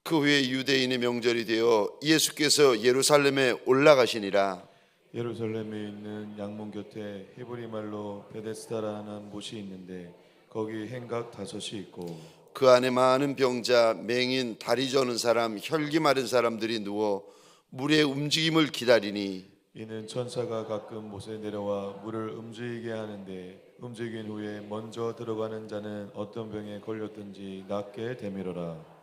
그 후에 유대인의 명절이 되어 예수께서 예루살렘에 올라가시니라. 예루살렘에 있는 양문 곁에 히브리 말로 베데스다라는 못이 있는데 거기 행각 5이 있고 그 안에 많은 병자, 맹인, 다리 저는 사람, 혈기 마른 사람들이 누워 물의 움직임을 기다리니 이는 천사가 가끔 못에 내려와 물을 움직이게 하는데 움직인 후에 먼저 들어가는 자는 어떤 병에 걸렸든지 낫게 되밀어라.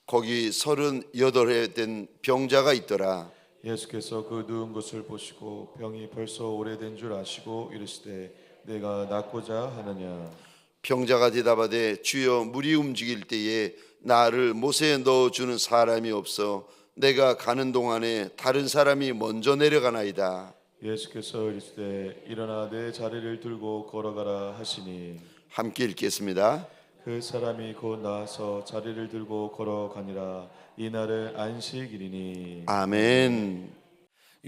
거기 38해 된 병자가 있더라. 예수께서 그 누운 것을 보시고 병이 벌써 오래된 줄 아시고 이르시되 내가 낫고자 하느냐. 병자가 대답하되 주여, 물이 움직일 때에 나를 못에 넣어주는 사람이 없어 내가 가는 동안에 다른 사람이 먼저 내려가나이다. 예수께서 이르시되 일어나 내 자리를 들고 걸어가라 하시니 함께 읽겠습니다. 그 사람이 곧 나와서 자리를 들고 걸어가니라. 이날은 안식일이니. 아멘.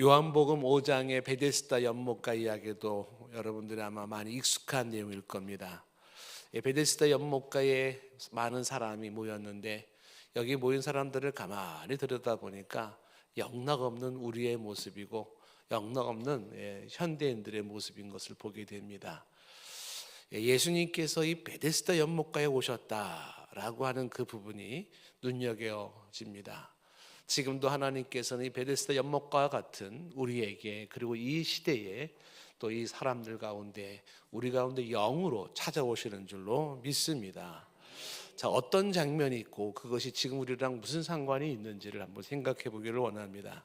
요한복음 5장의 베데스다 연못가 이야기도 여러분들이 아마 많이 익숙한 내용일 겁니다. 베데스다 연못가에 많은 사람이 모였는데 여기 모인 사람들을 가만히 들여다보니까 영락없는 우리의 모습이고 영락없는 현대인들의 모습인 것을 보게 됩니다. 예수님께서 이 베데스다 연못가에 오셨다라고 하는 그 부분이 눈여겨집니다. 지금도 하나님께서는 이 베데스다 연못가와 같은 우리에게, 그리고 이 시대에 또 이 사람들 가운데, 우리 가운데 영으로 찾아오시는 줄로 믿습니다. 자, 어떤 장면이 있고 그것이 지금 우리랑 무슨 상관이 있는지를 한번 생각해 보기를 원합니다.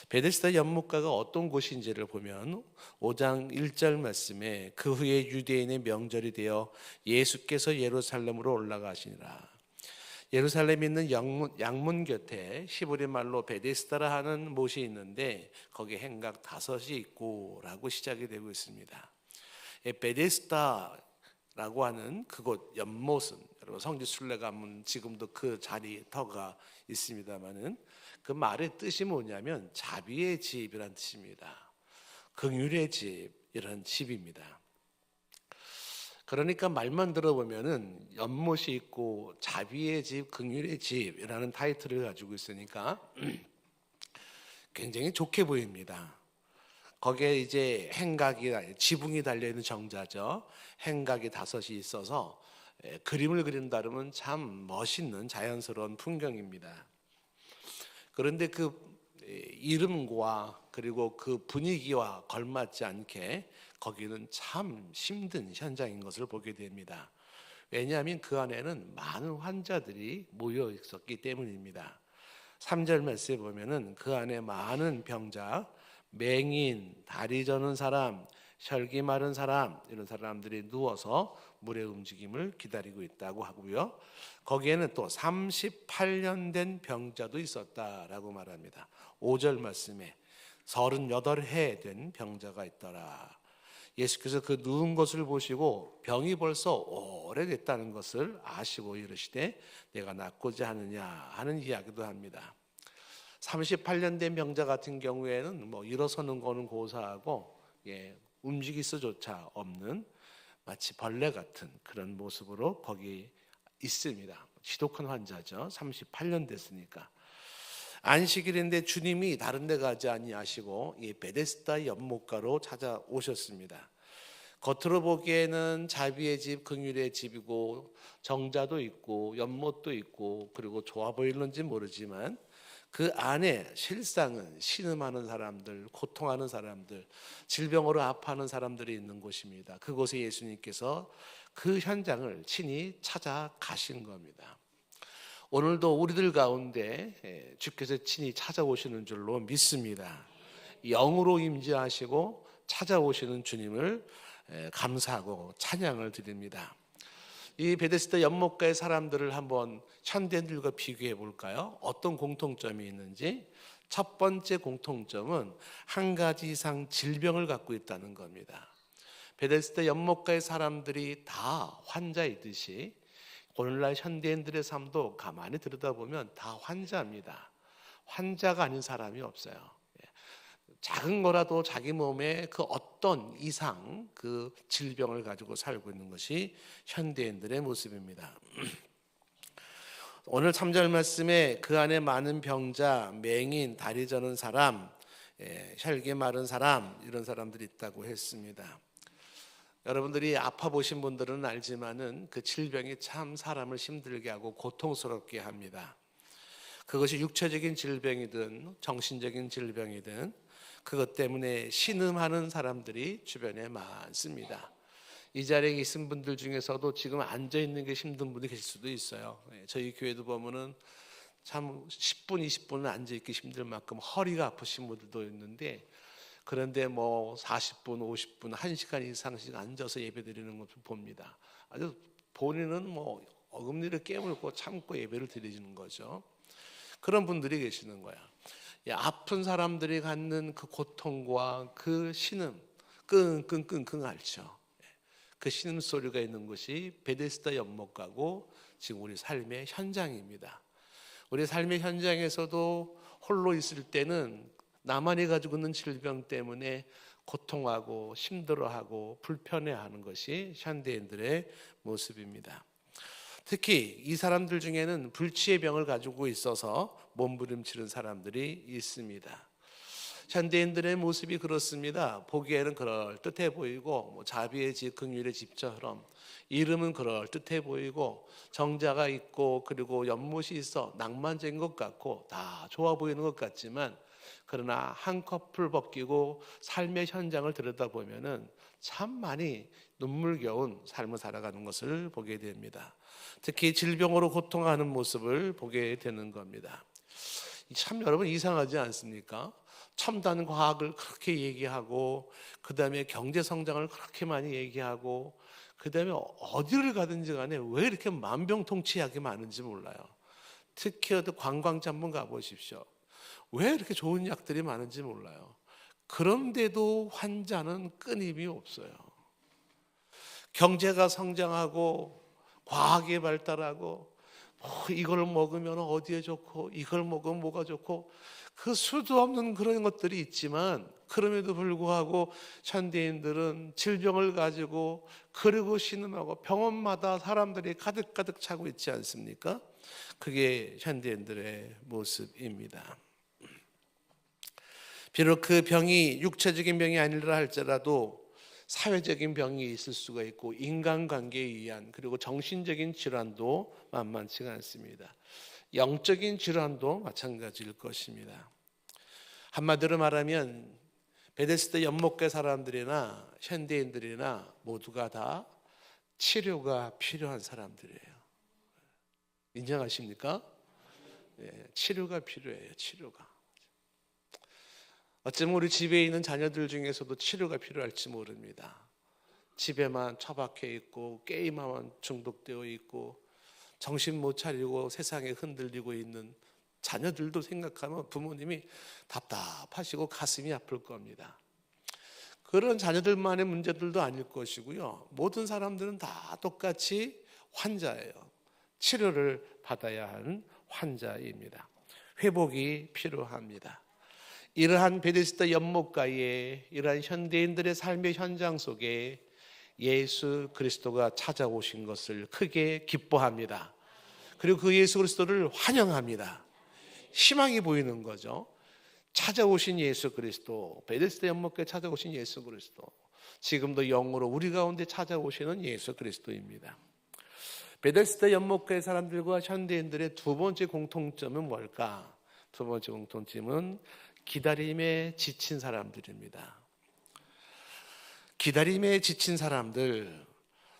베데스다 연못가가 어떤 곳인지를 보면 5장 1절 말씀에 그 후에 유대인의 명절이 되어 예수께서 예루살렘으로 올라가시니라. 예루살렘에 있는 양문 곁에 히브리 말로 베데스다라 하는 못이 있는데 거기에 행각 5이 있고 라고 시작이 되고 있습니다. 베데스다라고 하는 그곳 연못은, 여러분 성지 순례 가면 지금도 그 자리 터가 있습니다만은 그 말의 뜻이 뭐냐면 자비의 집이란 뜻입니다. 긍휼의 집, 이런 집입니다. 그러니까 말만 들어보면은 연못이 있고 자비의 집, 긍휼의 집이라는 타이틀을 가지고 있으니까 굉장히 좋게 보입니다. 거기에 이제 행각이, 지붕이 달려있는 정자죠. 행각이 5이 있어서 그림을 그린다면 참 멋있는 자연스러운 풍경입니다. 그런데 그 이름과 그리고 그 분위기와 걸맞지 않게 거기는 참 힘든 현장인 것을 보게 됩니다. 왜냐하면 그 안에는 많은 환자들이 모여 있었기 때문입니다. 3절 말씀에 보면은 그 안에 많은 병자, 맹인, 다리 저는 사람, 혈기 마른 사람, 이런 사람들이 누워서 물의 움직임을 기다리고 있다고 하고요. 거기에는 또 38년 된 병자도 있었다라고 말합니다. 5절 말씀에 38해 된 병자가 있더라. 예수께서 그 누운 것을 보시고 병이 벌써 오래됐다는 것을 아시고 이르시되 내가 낫고자 하느냐 하는 이야기도 합니다. 38년 된 병자 같은 경우에는 뭐 일어서는 거는 고사하고 움직일 수조차 없는 마치 벌레 같은 그런 모습으로 거기 있습니다. 지독한 환자죠. 38년 됐으니까. 안식일인데 주님이 다른 데 가지 아니하시고 이 베데스다 연못가로 찾아오셨습니다. 겉으로 보기에는 자비의 집, 긍휼의 집이고 정자도 있고 연못도 있고 그리고 좋아 보이는지 모르지만 그 안에 실상은 신음하는 사람들, 고통하는 사람들, 질병으로 아파하는 사람들이 있는 곳입니다. 그곳에 예수님께서 그 현장을 친히 찾아가신 겁니다. 오늘도 우리들 가운데 주께서 친히 찾아오시는 줄로 믿습니다. 영으로 임재하시고 찾아오시는 주님을 감사하고 찬양을 드립니다. 이 베데스다 연못가의 사람들을 한번 현대인들과 비교해 볼까요? 어떤 공통점이 있는지. 첫 번째 공통점은 한 가지 이상 질병을 갖고 있다는 겁니다. 베데스다 연못가의 사람들이 다 환자이듯이 오늘날 현대인들의 삶도 가만히 들여다보면 다 환자입니다. 환자가 아닌 사람이 없어요. 작은 거라도 자기 몸에 그 어떤 이상, 그 질병을 가지고 살고 있는 것이 현대인들의 모습입니다. 오늘 3절 말씀에 그 안에 많은 병자, 맹인, 다리 저는 사람, 혈기 마른 사람, 이런 사람들이 있다고 했습니다. 여러분들이 아파 보신 분들은 알지만은 그 질병이 참 사람을 힘들게 하고 고통스럽게 합니다. 그것이 육체적인 질병이든 정신적인 질병이든 그것 때문에 신음하는 사람들이 주변에 많습니다. 이 자리에 계신 분들 중에서도 지금 앉아 있는 게 힘든 분이 계실 수도 있어요. 저희 교회도 보면은 참 10분, 20분은 앉아 있기 힘들 만큼 허리가 아프신 분들도 있는데, 그런데 뭐 40분, 50분, 1시간 이상씩 앉아서 예배드리는 것을 봅니다. 아주 본인은 뭐 어금니를 깨물고 참고 예배를 드리는 거죠. 그런 분들이 계시는 거야. 아픈 사람들이 갖는 그 고통과 그 신음, 끙끙끙끙 앓죠. 그 신음 소리가 있는 것이 베데스다 연못가고 지금 우리 삶의 현장입니다. 우리 삶의 현장에서도 홀로 있을 때는 나만이 가지고 있는 질병 때문에 고통하고 힘들어하고 불편해하는 것이 현대인들의 모습입니다. 특히 이 사람들 중에는 불치의 병을 가지고 있어서 몸부림치는 사람들이 있습니다. 현대인들의 모습이 그렇습니다. 보기에는 그럴듯해 보이고 자비의 집, 긍휼의 집처럼 이름은 그럴듯해 보이고 정자가 있고 그리고 연못이 있어 낭만적인 것 같고 다 좋아 보이는 것 같지만, 그러나 한꺼풀 벗기고 삶의 현장을 들여다보면은 참 많이 눈물겨운 삶을 살아가는 것을 보게 됩니다. 특히 질병으로 고통하는 모습을 보게 되는 겁니다. 참 여러분 이상하지 않습니까? 첨단 과학을 그렇게 얘기하고 그 다음에 경제 성장을 그렇게 많이 얘기하고 그 다음에 어디를 가든지 간에 왜 이렇게 만병통치약이 많은지 몰라요. 특히 어디 관광지 한번 가보십시오. 왜 이렇게 좋은 약들이 많은지 몰라요. 그런데도 환자는 끊임이 없어요. 경제가 성장하고 과학이 발달하고 이걸 먹으면 어디에 좋고 이걸 먹으면 뭐가 좋고 그 수도 없는 그런 것들이 있지만, 그럼에도 불구하고 현대인들은 질병을 가지고 그리고 신음하고 병원마다 사람들이 가득가득 차고 있지 않습니까? 그게 현대인들의 모습입니다. 비록 그 병이 육체적인 병이 아니라 할지라도 사회적인 병이 있을 수가 있고 인간관계에 의한, 그리고 정신적인 질환도 만만치가 않습니다. 영적인 질환도 마찬가지일 것입니다. 한마디로 말하면 베데스다 연못가 사람들이나 현대인들이나 모두가 다 치료가 필요한 사람들이에요. 인정하십니까? 네, 치료가 필요해요. 치료가. 어쩌면 우리 집에 있는 자녀들 중에서도 치료가 필요할지 모릅니다. 집에만 처박혀 있고 게임만 중독되어 있고 정신 못 차리고 세상에 흔들리고 있는 자녀들도 생각하면 부모님이 답답하시고 가슴이 아플 겁니다. 그런 자녀들만의 문제들도 아닐 것이고요. 모든 사람들은 다 똑같이 환자예요. 치료를 받아야 하는 환자입니다. 회복이 필요합니다. 이러한 베데스다 연못가에 이러한 현대인들의 삶의 현장 속에 예수 그리스도가 찾아오신 것을 크게 기뻐합니다. 그리고 그 예수 그리스도를 환영합니다. 희망이 보이는 거죠. 찾아오신 예수 그리스도, 베데스다 연못가에 찾아오신 예수 그리스도, 지금도 영으로 우리 가운데 찾아오시는 예수 그리스도입니다. 베데스다 연못가의 사람들과 현대인들의 두 번째 공통점은 뭘까? 두 번째 공통점은 기다림에 지친 사람들입니다. 기다림에 지친 사람들,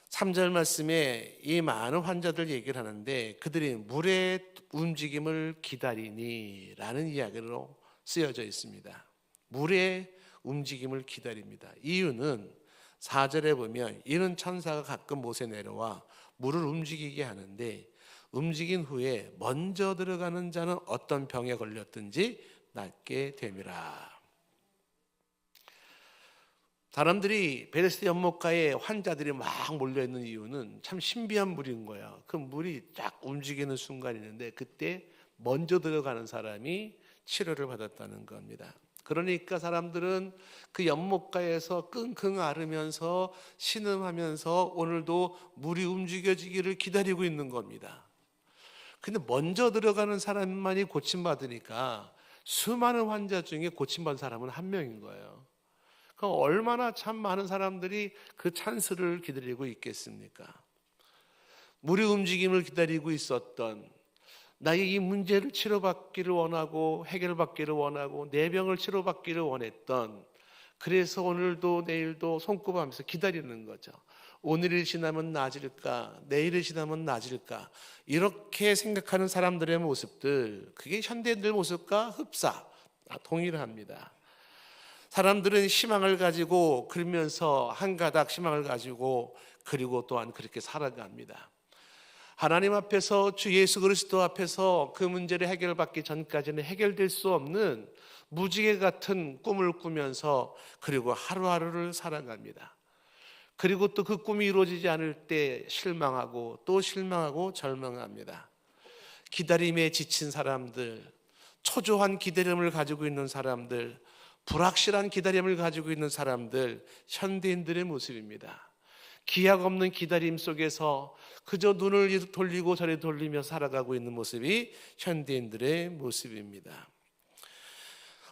3절 말씀에 이 많은 환자들 얘기를 하는데 그들이 물의 움직임을 기다리니 라는 이야기로 쓰여져 있습니다. 물의 움직임을 기다립니다. 이유는 4절에 보면 이는 천사가 가끔 못에 내려와 물을 움직이게 하는데 움직인 후에 먼저 들어가는 자는 어떤 병에 걸렸든지 낫게 됨이라. 사람들이 베데스다 연못가에 환자들이 막 몰려있는 이유는 참 신비한 물인 거야. 그 물이 딱 움직이는 순간이 있는데 그때 먼저 들어가는 사람이 치료를 받았다는 겁니다. 그러니까 사람들은 그 연못가에서 끙끙 앓으면서 신음하면서 오늘도 물이 움직여지기를 기다리고 있는 겁니다. 근데 먼저 들어가는 사람만이 고침받으니까 수많은 환자 중에 고침받은 사람은 한 명인 거예요. 그럼 얼마나 참 많은 사람들이 그 찬스를 기다리고 있겠습니까? 물의 움직임을 기다리고 있었던, 나의 이 문제를 치료받기를 원하고 해결받기를 원하고 내 병을 치료받기를 원했던, 그래서 오늘도 내일도 손꼽아면서 기다리는 거죠. 오늘이 지나면 나아질까, 내일이 지나면 나아질까, 이렇게 생각하는 사람들의 모습들, 그게 현대인들 모습과 흡사 동일합니다. 사람들은 희망을 가지고 그러면서 한 가닥 희망을 가지고 그리고 또한 그렇게 살아갑니다. 하나님 앞에서, 주 예수 그리스도 앞에서 그 문제를 해결받기 전까지는 해결될 수 없는 무지개 같은 꿈을 꾸면서 그리고 하루하루를 살아갑니다. 그리고 또 그 꿈이 이루어지지 않을 때 실망하고 또 실망하고 절망합니다. 기다림에 지친 사람들, 초조한 기다림을 가지고 있는 사람들, 불확실한 기다림을 가지고 있는 사람들, 현대인들의 모습입니다. 기약 없는 기다림 속에서 그저 눈을 돌리고 저리 돌리며 살아가고 있는 모습이 현대인들의 모습입니다.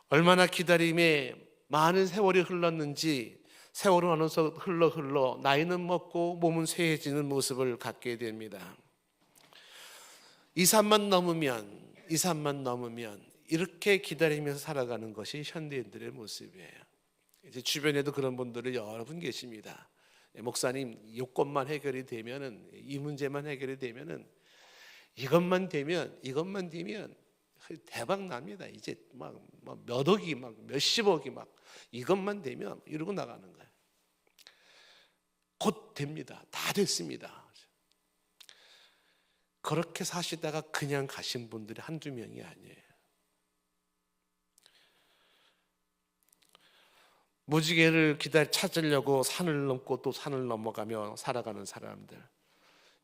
얼마나 기다림에 많은 세월이 흘렀는지, 세월은 어느새 흘러 나이는 먹고 몸은 쇠해지는 모습을 갖게 됩니다. 2, 3만 넘으면 이렇게 기다리면서 살아가는 것이 현대인들의 모습이에요. 이제 주변에도 그런 분들이 여러 분 계십니다. 목사님, 요건만 해결이 되면은, 이 문제만 해결이 되면은, 이것만 되면 대박 납니다. 이제 막 몇 억이 막 몇십억이 막 이것만 되면 이러고 나가는 거예요. 곧 됩니다. 다 됐습니다. 그렇게 사시다가 그냥 가신 분들이 한두 명이 아니에요. 무지개를 찾으려고 산을 넘고 또 산을 넘어가며 살아가는 사람들,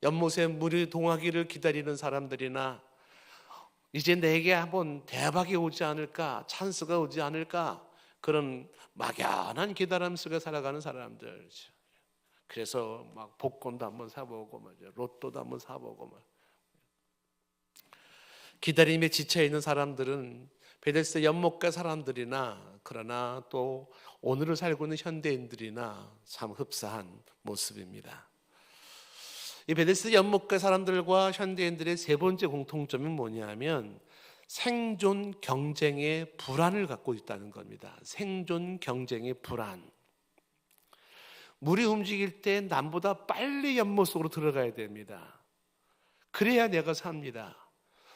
연못에 물이 동하기를 기다리는 사람들이나, 이제 내게 한번 대박이 오지 않을까, 찬스가 오지 않을까, 그런 막연한 기다림 속에 살아가는 사람들. 그래서 막 복권도 한번 사보고 말이죠, 로또도 한번 사보고 말. 기다림에 지쳐 있는 사람들은 베데스다 연못가 사람들이나, 그러나 또 오늘을 살고 있는 현대인들이나 참 흡사한 모습입니다. 이 베데스다 연못가 사람들과 현대인들의 세 번째 공통점은 뭐냐면 생존 경쟁의 불안을 갖고 있다는 겁니다. 생존 경쟁의 불안. 물이 움직일 때 남보다 빨리 연못 속으로 들어가야 됩니다. 그래야 내가 삽니다.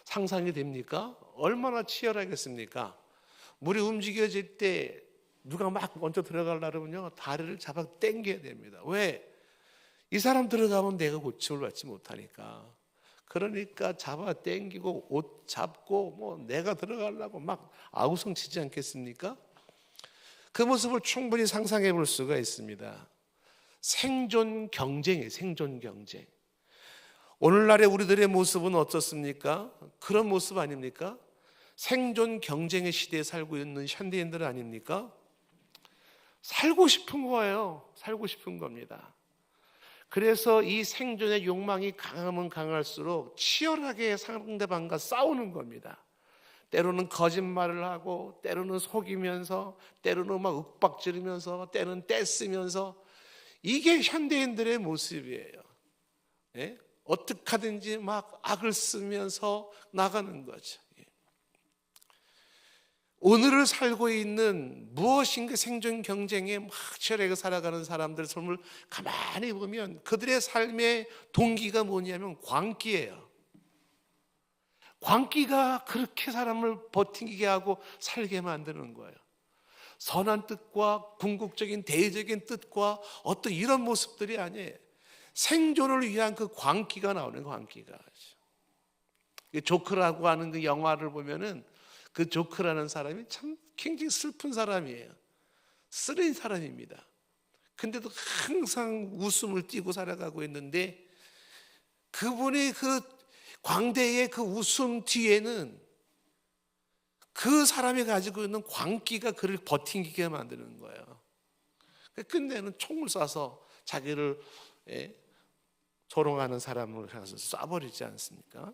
상상이 됩니까? 얼마나 치열하겠습니까? 물이 움직여질 때 누가 막 먼저 들어가려면요, 다리를 잡아 당겨야 됩니다. 왜? 이 사람 들어가면 내가 고침을 받지 못하니까. 그러니까 잡아 당기고 옷 잡고 뭐 내가 들어가려고 막 아우성치지 않겠습니까? 그 모습을 충분히 상상해 볼 수가 있습니다. 생존 경쟁이에요. 생존 경쟁. 오늘날의 우리들의 모습은 어떻습니까? 그런 모습 아닙니까? 생존 경쟁의 시대에 살고 있는 현대인들 아닙니까? 살고 싶은 거예요. 살고 싶은 겁니다. 그래서 이 생존의 욕망이 강하면 강할수록 치열하게 상대방과 싸우는 겁니다. 때로는 거짓말을 하고, 때로는 속이면서, 때로는 막 윽박지르면서, 때로는 떼쓰면서, 이게 현대인들의 모습이에요. 예? 어떻게 하든지 막 악을 쓰면서 나가는 거죠. 오늘을 살고 있는 무엇인가 생존 경쟁에 막 치열하게 살아가는 사람들의 삶을 가만히 보면 그들의 삶의 동기가 뭐냐면 광기예요. 광기가 그렇게 사람을 버티게 하고 살게 만드는 거예요. 선한 뜻과 궁극적인 대의적인 뜻과 어떤 이런 모습들이 아니에요. 생존을 위한 그 광기가 나오는 광기가. 조크라고 하는 그 영화를 보면은 그 조크라는 사람이 참 굉장히 슬픈 사람이에요. 쓰린 사람입니다. 근데도 항상 웃음을 띠고 살아가고 있는데, 그분의 그 광대의 그 웃음 뒤에는 그 사람이 가지고 있는 광기가 그를 버티게 만드는 거예요. 끝내는 총을 쏴서 자기를 조롱하는 사람을 향해서 쏴버리지 않습니까?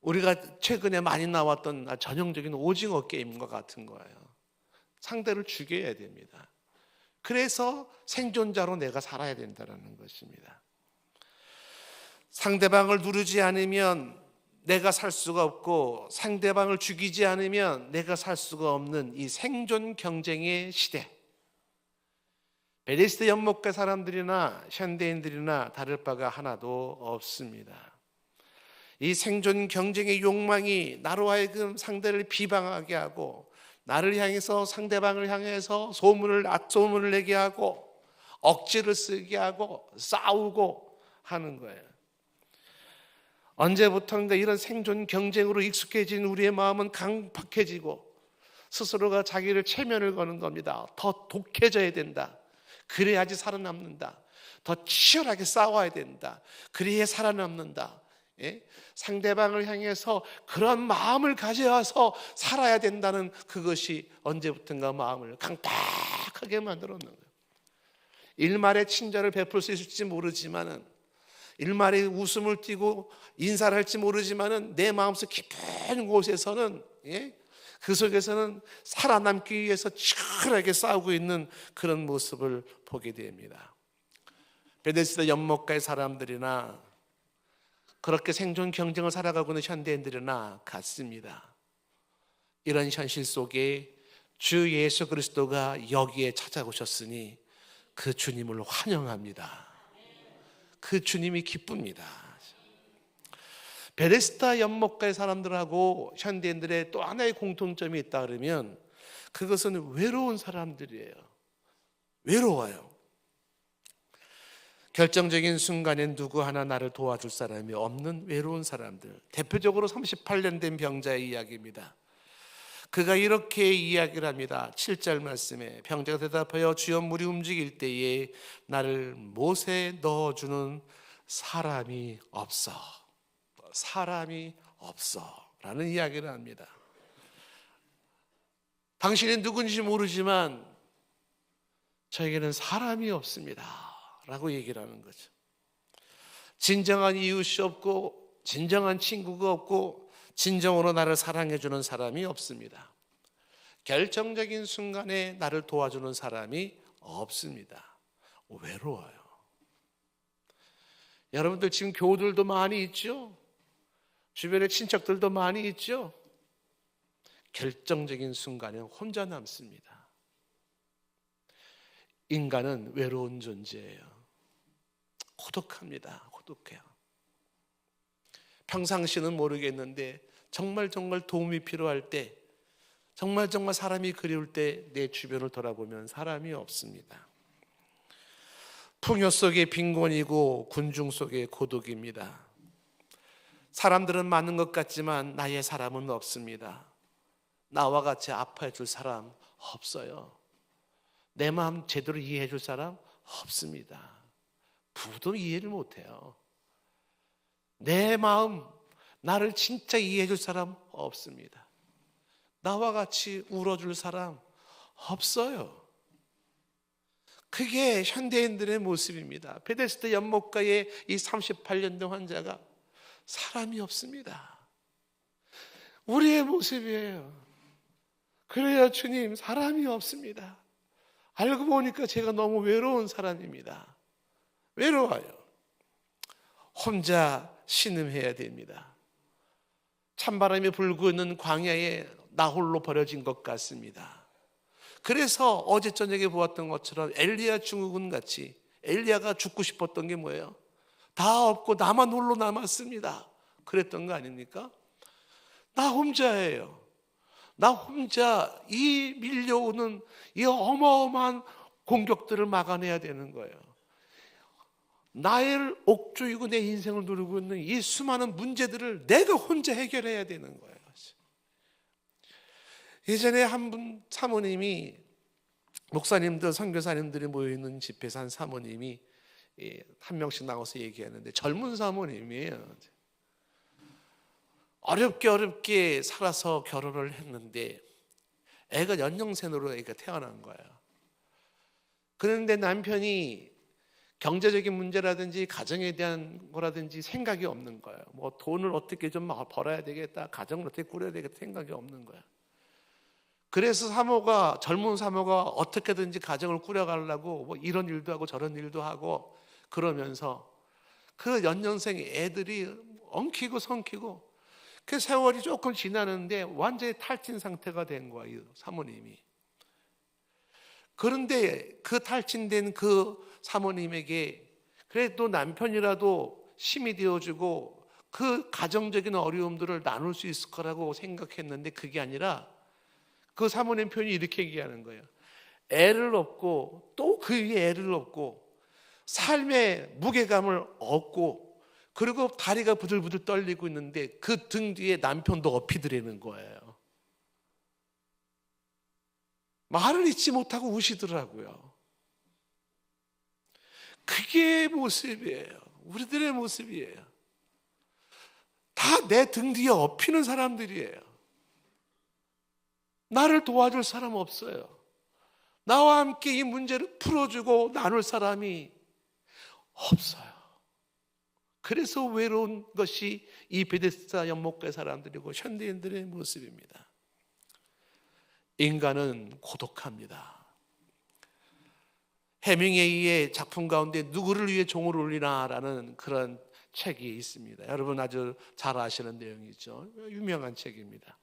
우리가 최근에 많이 나왔던 전형적인 오징어 게임과 같은 거예요. 상대를 죽여야 됩니다. 그래서 생존자로 내가 살아야 된다는 것입니다. 상대방을 누르지 않으면 내가 살 수가 없고, 상대방을 죽이지 않으면 내가 살 수가 없는 이 생존 경쟁의 시대. 베데스다 연못가 사람들이나 현대인들이나 다를 바가 하나도 없습니다. 이 생존 경쟁의 욕망이 나로 하여금 상대를 비방하게 하고, 나를 향해서 상대방을 향해서 악소문을 내게 하고, 억지를 쓰게 하고, 싸우고 하는 거예요. 언제부턴가 이런 생존 경쟁으로 익숙해진 우리의 마음은 강팍해지고, 스스로가 자기를 체면을 거는 겁니다. 더 독해져야 된다. 그래야지 살아남는다. 더 치열하게 싸워야 된다. 그래야 살아남는다. 예? 상대방을 향해서 그런 마음을 가져와서 살아야 된다는 그것이 언제부턴가 마음을 강팍하게 만들어 놓는 거예요. 일말의 친절을 베풀 수 있을지 모르지만은, 일말의 웃음을 띠고 인사를 할지 모르지만은, 내 마음속 깊은 곳에서는, 예? 그 속에서는 살아남기 위해서 치열하게 싸우고 있는 그런 모습을 보게 됩니다. 베데스다 연못가의 사람들이나 그렇게 생존 경쟁을 살아가고 있는 현대인들이나 같습니다. 이런 현실 속에 주 예수 그리스도가 여기에 찾아오셨으니 그 주님을 환영합니다. 그 주님이 기쁩니다. 베데스다 연못가의 사람들하고 현대인들의 또 하나의 공통점이 있다 그러면, 그것은 외로운 사람들이에요. 외로워요. 결정적인 순간에 누구 하나 나를 도와줄 사람이 없는 외로운 사람들. 대표적으로 38년 된 병자의 이야기입니다. 그가 이렇게 이야기를 합니다. 7절 말씀에 병자가 대답하여 주여 물이 움직일 때에 나를 못에 넣어주는 사람이 없어. 사람이 없어 라는 이야기를 합니다. 당신이 누군지 모르지만 저에게는 사람이 없습니다 라고 얘기를 하는 거죠. 진정한 이웃이 없고, 진정한 친구가 없고, 진정으로 나를 사랑해주는 사람이 없습니다. 결정적인 순간에 나를 도와주는 사람이 없습니다. 외로워요. 여러분들 지금 교우들도 많이 있죠? 주변에 친척들도 많이 있죠? 결정적인 순간에 혼자 남습니다. 인간은 외로운 존재예요. 고독합니다. 고독해요. 평상시는 모르겠는데 정말 도움이 필요할 때, 정말 사람이 그리울 때 내 주변을 돌아보면 사람이 없습니다. 풍요 속의 빈곤이고 군중 속의 고독입니다. 사람들은 많은 것 같지만 나의 사람은 없습니다. 나와 같이 아파해 줄 사람 없어요. 내 마음 제대로 이해해 줄 사람 없습니다. 부부도 이해를 못해요. 내 마음, 나를 진짜 이해해 줄 사람 없습니다. 나와 같이 울어줄 사람 없어요. 그게 현대인들의 모습입니다. 베데스다 연못가의 이 38년 된 환자가 사람이 없습니다. 우리의 모습이에요. 그래요, 주님, 사람이 없습니다. 알고 보니까 제가 너무 외로운 사람입니다. 외로워요. 혼자 신음해야 됩니다. 찬바람이 불고 있는 광야에 나 홀로 버려진 것 같습니다. 그래서 어제 저녁에 보았던 것처럼 엘리야 증후군 같이 엘리야가 죽고 싶었던 게 뭐예요? 다 없고 나만 홀로 남았습니다. 그랬던 거 아닙니까? 나 혼자예요. 나 혼자 이 밀려오는 이 어마어마한 공격들을 막아내야 되는 거예요. 나를 옥조이고 내 인생을 누르고 있는 이 수많은 문제들을 내가 혼자 해결해야 되는 거예요. 예전에 한 분 사모님이, 목사님들, 선교사님들이 모여있는 집회에서 한 사모님이 한 명씩 나와서 얘기하는데, 젊은 사모님이에요. 어렵게 살아서 결혼을 했는데 애가 연령생으로 애가 태어난 거예요. 그런데 남편이 경제적인 문제라든지 가정에 대한 거라든지 생각이 없는 거예요. 뭐 돈을 어떻게 좀 벌어야 되겠다, 가정을 어떻게 꾸려야 되겠다 생각이 없는 거예요. 그래서 젊은 사모가 어떻게든지 가정을 꾸려가려고 뭐 이런 일도 하고 저런 일도 하고 그러면서 그 연년생 애들이 엉키고 성키고 그 세월이 조금 지나는데 완전히 탈진 상태가 된 거예요, 사모님이. 그런데 그 탈진된 그 사모님에게 그래도 남편이라도 힘이 되어주고 그 가정적인 어려움들을 나눌 수 있을 거라고 생각했는데 그게 아니라 그 사모님 편이 이렇게 얘기하는 거예요. 애를 얻고 또 그 위에 애를 얻고 삶의 무게감을 얻고 그리고 다리가 부들부들 떨리고 있는데 그 등 뒤에 남편도 업히더라는 거예요. 말을 잊지 못하고 우시더라고요. 그게 모습이에요. 우리들의 모습이에요. 다 내 등 뒤에 업히는 사람들이에요. 나를 도와줄 사람 없어요. 나와 함께 이 문제를 풀어주고 나눌 사람이 없어요. 그래서 외로운 것이 이 베데스다 연못가의 사람들이고 현대인들의 모습입니다. 인간은 고독합니다. 해밍웨이의 작품 가운데 누구를 위해 종을 울리나라는 그런 책이 있습니다. 여러분 아주 잘 아시는 내용이죠. 유명한 책입니다.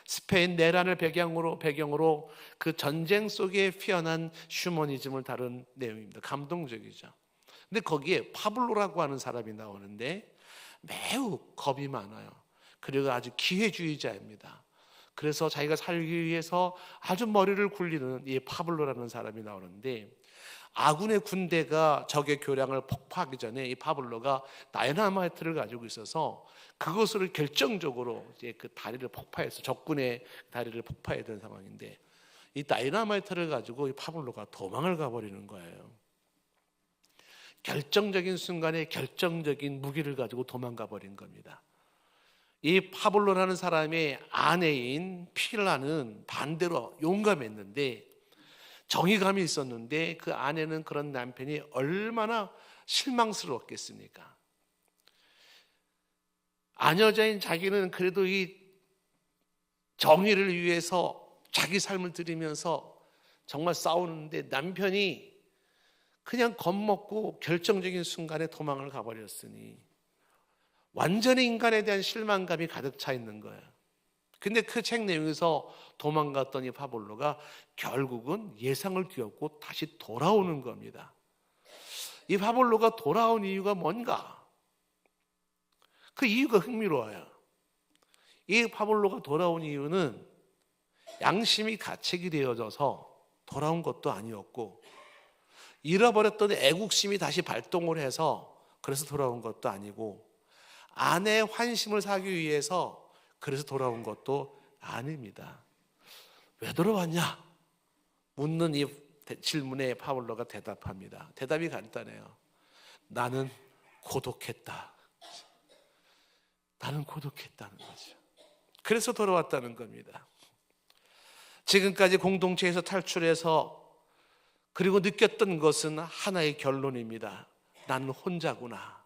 스페인 내란을 배경으로 그 전쟁 속에 피어난 휴머니즘을 다룬 내용입니다. 감동적이죠. 근데 거기에 파블로라고 하는 사람이 나오는데 매우 겁이 많아요. 그리고 아주 기회주의자입니다. 그래서 자기가 살기 위해서 아주 머리를 굴리는 이 파블로라는 사람이 나오는데 아군의 군대가 적의 교량을 폭파하기 전에 이 파블로가 다이너마이트를 가지고 있어서 그것을 결정적으로 이제 그 다리를 폭파해서 적군의 다리를 폭파해야 되는 상황인데 이 다이너마이트를 가지고 이 파블로가 도망을 가버리는 거예요. 결정적인 순간에 결정적인 무기를 가지고 도망가 버린 겁니다. 이 파블로라는 사람의 아내인 필라는 반대로 용감했는데 정의감이 있었는데 그 아내는 그런 남편이 얼마나 실망스러웠겠습니까? 아녀자인 자기는 그래도 이 정의를 위해서 자기 삶을 들이면서 정말 싸우는데 남편이 그냥 겁먹고 결정적인 순간에 도망을 가버렸으니 완전히 인간에 대한 실망감이 가득 차 있는 거예요. 근데 그 책 내용에서 도망갔던 이 파블로가 결국은 예상을 뒤엎고 다시 돌아오는 겁니다. 이 파블로가 돌아온 이유가 뭔가? 그 이유가 흥미로워요. 이 파블로가 돌아온 이유는 양심이 가책이 되어져서 돌아온 것도 아니었고 잃어버렸던 애국심이 다시 발동을 해서 그래서 돌아온 것도 아니고 아내의 환심을 사기 위해서 그래서 돌아온 것도 아닙니다. 왜 돌아왔냐? 묻는 이 질문에 파블로가 대답합니다. 대답이 간단해요. 나는 고독했다. 나는 고독했다는 거죠. 그래서 돌아왔다는 겁니다. 지금까지 공동체에서 탈출해서 그리고 느꼈던 것은 하나의 결론입니다. 나는 혼자구나.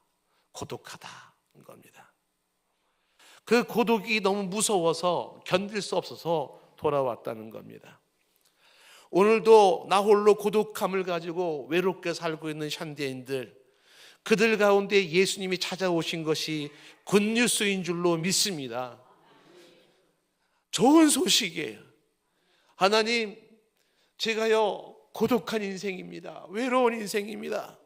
고독하다는 겁니다. 그 고독이 너무 무서워서 견딜 수 없어서 돌아왔다는 겁니다. 오늘도 나 홀로 고독함을 가지고 외롭게 살고 있는 현대인들, 그들 가운데 예수님이 찾아오신 것이 굿뉴스인 줄로 믿습니다. 좋은 소식이에요. 하나님, 제가요 고독한 인생입니다. 외로운 인생입니다.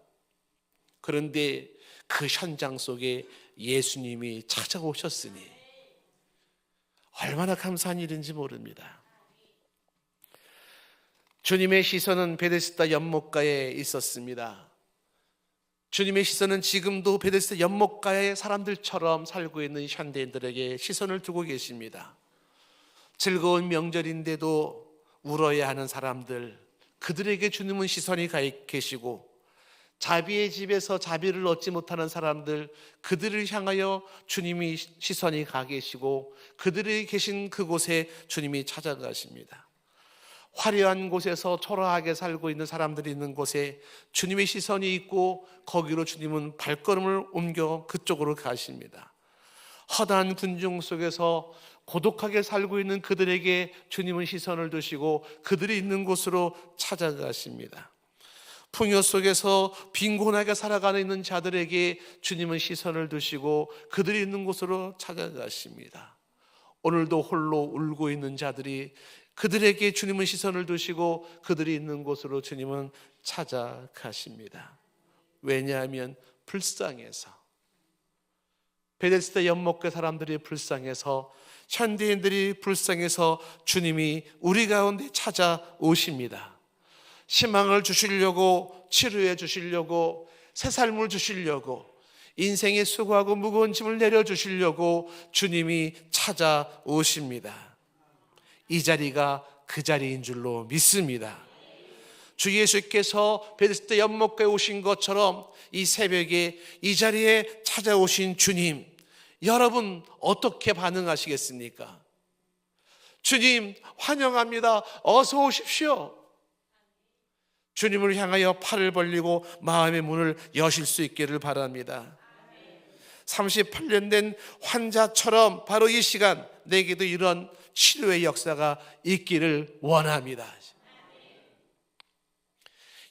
그런데 그 현장 속에 예수님이 찾아오셨으니 얼마나 감사한 일인지 모릅니다. 주님의 시선은 베데스다 연못가에 있었습니다. 주님의 시선은 지금도 베데스다 연못가의 사람들처럼 살고 있는 현대인들에게 시선을 두고 계십니다. 즐거운 명절인데도 울어야 하는 사람들, 그들에게 주님은 시선이 가 계시고 자비의 집에서 자비를 얻지 못하는 사람들, 그들을 향하여 주님이 시선이 가 계시고 그들이 계신 그곳에 주님이 찾아가십니다. 화려한 곳에서 초라하게 살고 있는 사람들이 있는 곳에 주님의 시선이 있고 거기로 주님은 발걸음을 옮겨 그쪽으로 가십니다. 허다한 군중 속에서 고독하게 살고 있는 그들에게 주님은 시선을 두시고 그들이 있는 곳으로 찾아가십니다. 풍요 속에서 빈곤하게 살아가는 있는 자들에게 주님은 시선을 두시고 그들이 있는 곳으로 찾아가십니다. 오늘도 홀로 울고 있는 자들이 그들에게 주님은 시선을 두시고 그들이 있는 곳으로 주님은 찾아가십니다. 왜냐하면 불쌍해서, 베데스다 연못가 사람들이 불쌍해서, 현대인들이 불쌍해서 주님이 우리 가운데 찾아오십니다. 희망을 주시려고, 치료해 주시려고, 새 삶을 주시려고, 인생의 수고하고 무거운 짐을 내려주시려고 주님이 찾아오십니다. 이 자리가 그 자리인 줄로 믿습니다. 주 예수께서 베데스다 연못가에 오신 것처럼 이 새벽에 이 자리에 찾아오신 주님, 여러분 어떻게 반응하시겠습니까? 주님 환영합니다. 어서 오십시오. 주님을 향하여 팔을 벌리고 마음의 문을 여실 수 있기를 바랍니다. 38년 된 환자처럼 바로 이 시간 내게도 이런 치료의 역사가 있기를 원합니다.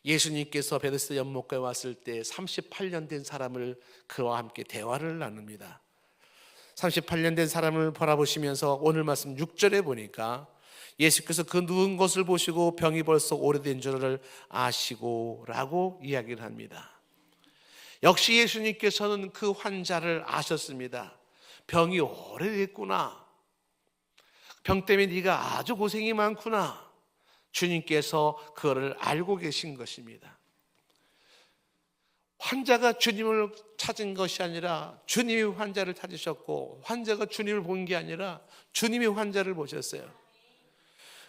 예수님께서 베데스다 연못가에 왔을 때 38년 된 사람을 그와 함께 대화를 나눕니다. 38년 된 사람을 바라보시면서 오늘 말씀 6절에 보니까 예수께서 그 누운 것을 보시고 병이 벌써 오래된 줄을 아시고 라고 이야기를 합니다. 역시 예수님께서는 그 환자를 아셨습니다. 병이 오래됐구나. 병 때문에 네가 아주 고생이 많구나. 주님께서 그거를 알고 계신 것입니다. 환자가 주님을 찾은 것이 아니라 주님이 환자를 찾으셨고, 환자가 주님을 본 게 아니라 주님이 환자를 보셨어요.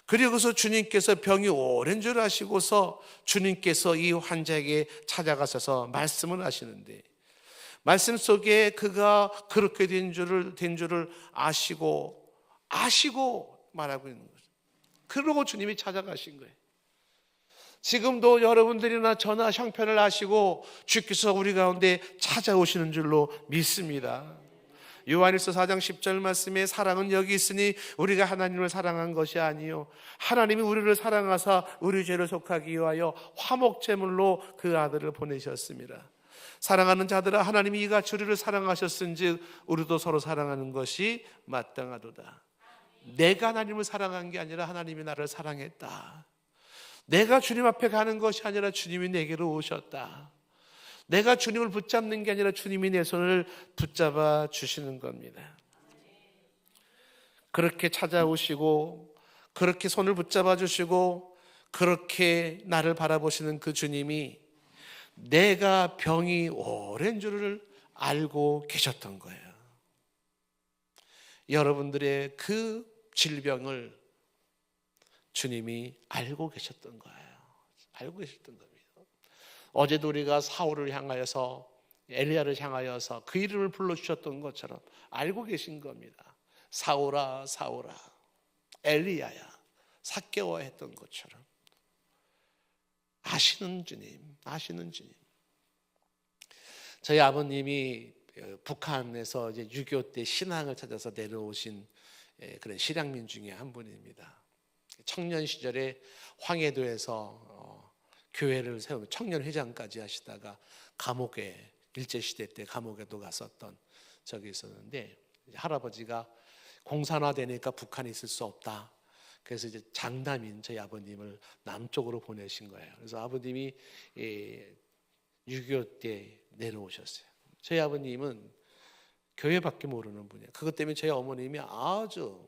그리고서 주님께서 병이 오랜 줄 아시고서 주님께서 이 환자에게 찾아가셔서 말씀을 하시는데, 말씀 속에 그가 그렇게 된 줄을 아시고 말하고 있는 거죠. 그러고 주님이 찾아가신 거예요. 지금도 여러분들이나 저나 형편을 아시고 주께서 우리 가운데 찾아오시는 줄로 믿습니다. 요한일서 4장 10절 말씀에 사랑은 여기 있으니 우리가 하나님을 사랑한 것이 아니요 하나님이 우리를 사랑하사 우리 죄를 속하기 위하여 화목제물로 그 아들을 보내셨습니다. 사랑하는 자들아, 하나님이 이같이 우리를 사랑하셨은즉 우리도 서로 사랑하는 것이 마땅하도다. 내가 하나님을 사랑한 게 아니라 하나님이 나를 사랑했다. 내가 주님 앞에 가는 것이 아니라 주님이 내게로 오셨다. 내가 주님을 붙잡는 게 아니라 주님이 내 손을 붙잡아 주시는 겁니다. 그렇게 찾아오시고 그렇게 손을 붙잡아 주시고 그렇게 나를 바라보시는 그 주님이 내가 병이 오랜 줄을 알고 계셨던 거예요. 여러분들의 그 질병을 주님이 알고 계셨던 거예요. 알고 계셨던 겁니다. 어제도 우리가 사울을 향하여서, 엘리야를 향하여서 그 이름을 불러주셨던 것처럼 알고 계신 겁니다. 사울아 사울아 엘리야야 삭개와 했던 것처럼 아시는 주님, 아시는 주님. 저희 아버님이 북한에서 이제 6.25 때 신앙을 찾아서 내려오신 그런 실향민 중에 한 분입니다. 청년 시절에 황해도에서 교회를 세우는 청년회장까지 하시다가 감옥에, 일제시대 때 감옥에도 갔었던 적이 있었는데, 할아버지가 공산화되니까 북한에 있을 수 없다. 그래서 이제 장남인 저희 아버님을 남쪽으로 보내신 거예요. 그래서 아버님이 6.25 때 내려오셨어요. 저희 아버님은 교회밖에 모르는 분이에요. 그것 때문에 저희 어머님이 아주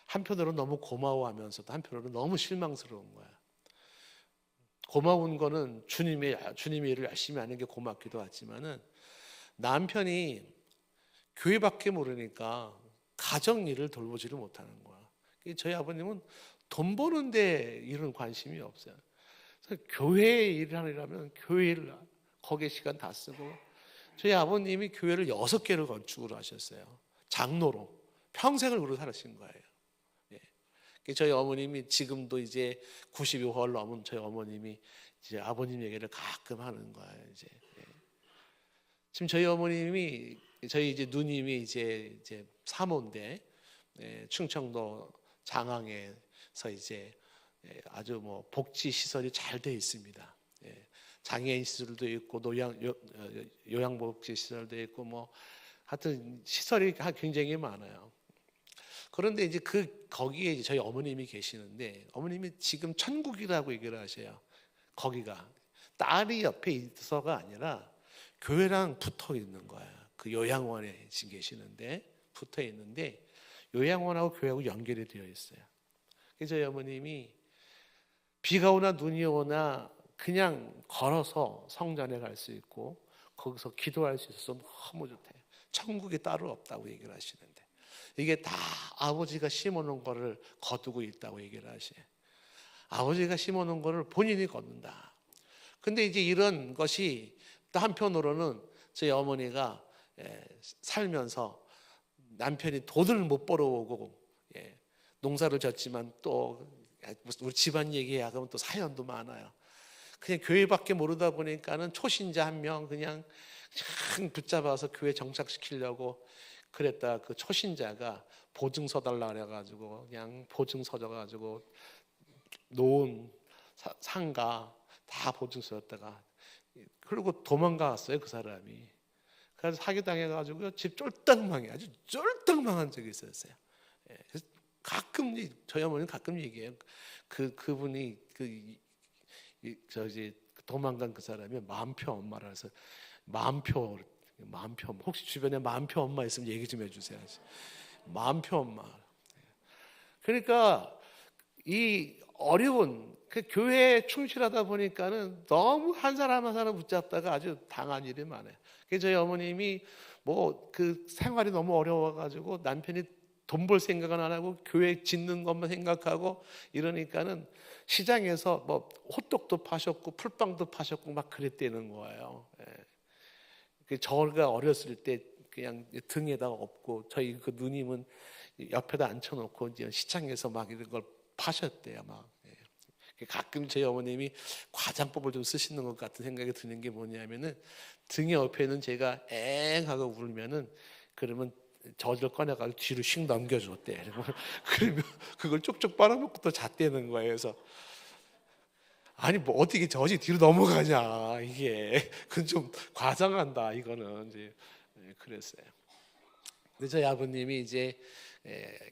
한편으로 너무 고마워하면서도 한편으로 너무 실망스러운 거야. 고마운 거는 주님의 일을 열심히 하는 게 고맙기도 하지만은 남편이 교회밖에 모르니까 가정 일을 돌보지를 못하는 거야. 저희 아버님은 돈 버는데 이런 관심이 없어요. 그래서 교회 일을 하려면 교회 일을 거기에 시간 다 쓰고, 저희 아버님이 교회를 6개를 건축을 하셨어요. 장로로 평생을 그러고 살으신 거예요. 저희 어머님이 지금도 이제 90이 훨 넘은 저희 어머님이 이제 아버님 얘기를 가끔 하는 거예요. 이제 지금 저희 어머님이 저희 이제 누님이 이제 사모인데 충청도 장항에서 이제 아주 뭐 복지 시설이 잘 돼 있습니다. 장애인 시설도 있고 요양복지 시설도 있고 뭐 하여튼 시설이 굉장히 많아요. 그런데 이제 거기에 이제 저희 어머님이 계시는데 어머님이 지금 천국이라고 얘기를 하셔요. 거기가 딸이 옆에 있어가 아니라 교회랑 붙어 있는 거야. 그 요양원에 지금 계시는데 붙어 있는데 요양원하고 교회하고 연결이 되어 있어요. 그래서 저희 어머님이 비가 오나 눈이 오나 그냥 걸어서 성전에 갈 수 있고 거기서 기도할 수 있어서 너무 좋대요. 천국이 따로 없다고 얘기를 하시는데 이게 다 아버지가 심어놓은 거를 거두고 있다고 얘기를 하셔요. 아버지가 심어놓은 거를 본인이 걷는다. 근데 이제 이런 것이 또 한편으로는 저희 어머니가 살면서 남편이 돈을 못 벌어오고 농사를 졌지만 또 우리 집안 얘기해야 그러면 또 사연도 많아요. 그냥 교회밖에 모르다 보니까는 초신자 한 명 그냥 붙잡아서 교회 정착시키려고 그랬다. 그 초신자가 보증서 달라 그래가지고 그냥 보증서 줘가지고 놓은 상가 다 보증서였다가 그리고 도망갔어요 그 사람이. 그래서 사기당해가지고 집 쫄딱 망해 아주 쫄딱 망한 적이 있었어요. 그래서 가끔 저희 어머니는 가끔 얘기해요. 그분이 도망간 그 사람이 마음표 엄마라서 마음표 혹시 주변에 마음표 엄마 있으면 얘기 좀 해주세요. 마음표 엄마. 그러니까 이 어려운 그 교회에 충실하다 보니까는 너무 한 사람 한 사람 붙잡다가 아주 당한 일이 많아요. 그래서 저희 어머님이 뭐 그 생활이 너무 어려워가지고 남편이 돈 벌 생각은 안 하고 교회 짓는 것만 생각하고 이러니까는 시장에서 뭐 호떡도 파셨고 풀빵도 파셨고 막 그랬다는 거예요. 저가 어렸을 때 그냥 등에다가 업고 저희 그 누님은 옆에다 앉혀놓고 이제 시장에서 막 이런 걸 파셨대요. 막 가끔 저희 어머님이 과장법을 좀 쓰시는 것 같은 생각이 드는 게 뭐냐면은 등에 옆에는 제가 엥 하고 울면은 그러면 저를 꺼내가지고 뒤로 씩 넘겨줬대. 그러면 그걸 쪽쪽 빨아먹고 또 잤대는 거예요. 그래서 아니 뭐 어떻게 저지 뒤로 넘어가냐 이게 그건 좀 과장한다 이거는 이제 그랬어요. 근데 저희 아버님이 이제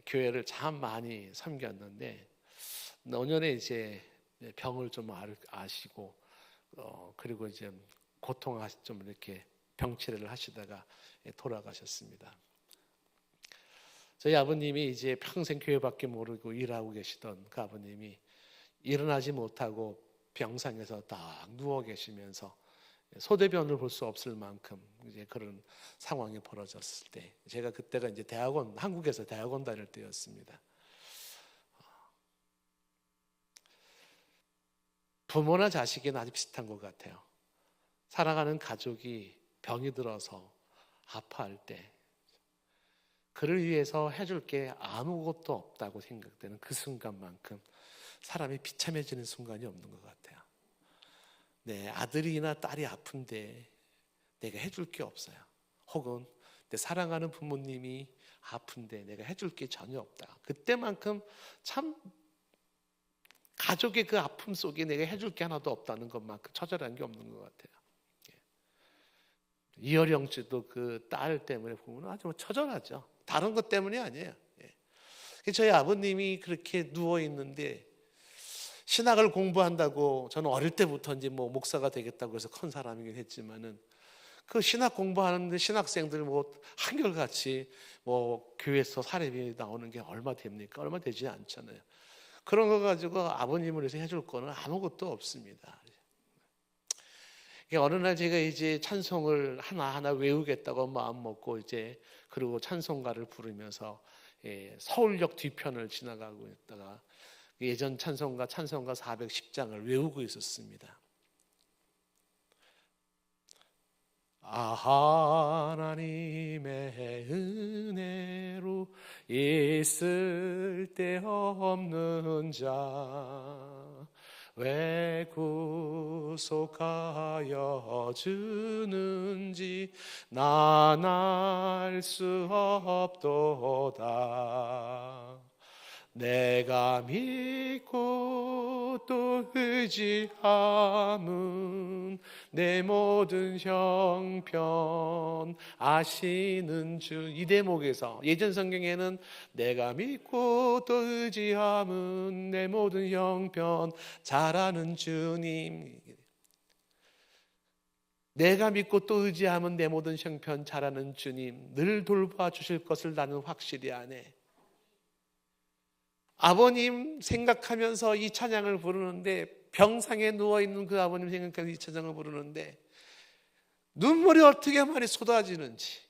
교회를 참 많이 섬겼는데 노년에 이제 병을 좀 아시고 그리고 이제 좀 이렇게 병치레를 하시다가 돌아가셨습니다. 저희 아버님이 이제 평생 교회밖에 모르고 일하고 계시던 그 아버님이 일어나지 못하고 병상에서 딱 누워 계시면서 소대변을 볼 수 없을 만큼 이제 그런 상황이 벌어졌을 때 제가 그때가 이제 한국에서 대학원 다닐 때였습니다. 부모나 자식이 아주 비슷한 것 같아요. 사랑하는 가족이 병이 들어서 아파할 때 그를 위해서 해줄 게 아무것도 없다고 생각되는 그 순간만큼 사람이 비참해지는 순간이 없는 것 같아요. 내 아들이나 딸이 아픈데 내가 해줄 게 없어요. 혹은 내 사랑하는 부모님이 아픈데 내가 해줄 게 전혀 없다. 그때만큼 참 가족의 그 아픔 속에 내가 해줄 게 하나도 없다는 것만큼 처절한 게 없는 것 같아요. 이어령 씨도 그 딸 때문에 보면 아주 처절하죠. 다른 것 때문이 아니에요. 저희 아버님이 그렇게 누워 있는데 신학을 공부한다고 저는 어릴 때부터 이제 뭐 목사가 되겠다고 해서 큰 사람이긴 했지만은 그 신학 공부하는데 신학생들 뭐 한결같이 뭐 교회에서 사례비 나오는 게 얼마 됩니까? 얼마 되지 않잖아요. 그런 거 가지고 아버님을 위해서 해줄 거는 아무것도 없습니다. 어느 날 제가 이제 찬송을 하나하나 외우겠다고 마음 먹고 이제 그리고 찬송가를 부르면서 서울역 뒤편을 지나가고 있다가 예전 찬송가 410장을 외우고 있었습니다. 하나님의 은혜로 있을 쓸데없는 자 왜 구속하여 주는지 난 알 수 없도다. 내가 믿고 또 의지함은 내 모든 형편 아시는 주. 이 대목에서 예전 성경에는 내가 믿고 또 의지함은 내 모든 형편 잘 아는 주님, 내가 믿고 또 의지함은 내 모든 형편 잘 아는 주님 늘 돌봐주실 것을 나는 확실히 아네. 아버님 생각하면서 이 찬양을 부르는데, 병상에 누워있는 그 아버님 생각하면서 이 찬양을 부르는데 눈물이 어떻게 많이 쏟아지는지,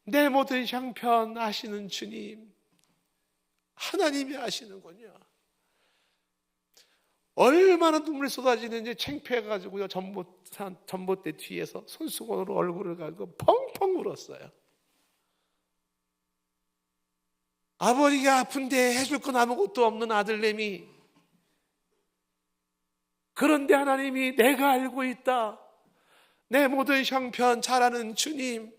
내 모든 형편 아시는 주님, 하나님이 아시는군요. 얼마나 눈물이 쏟아지는지 창피해가지고요, 전봇대 뒤에서 손수건으로 얼굴을 가지고 펑펑 울었어요. 아버지가 아픈데 해줄 건 아무것도 없는 아들내미, 그런데 하나님이 내가 알고 있다, 내 모든 형편 잘 아는 주님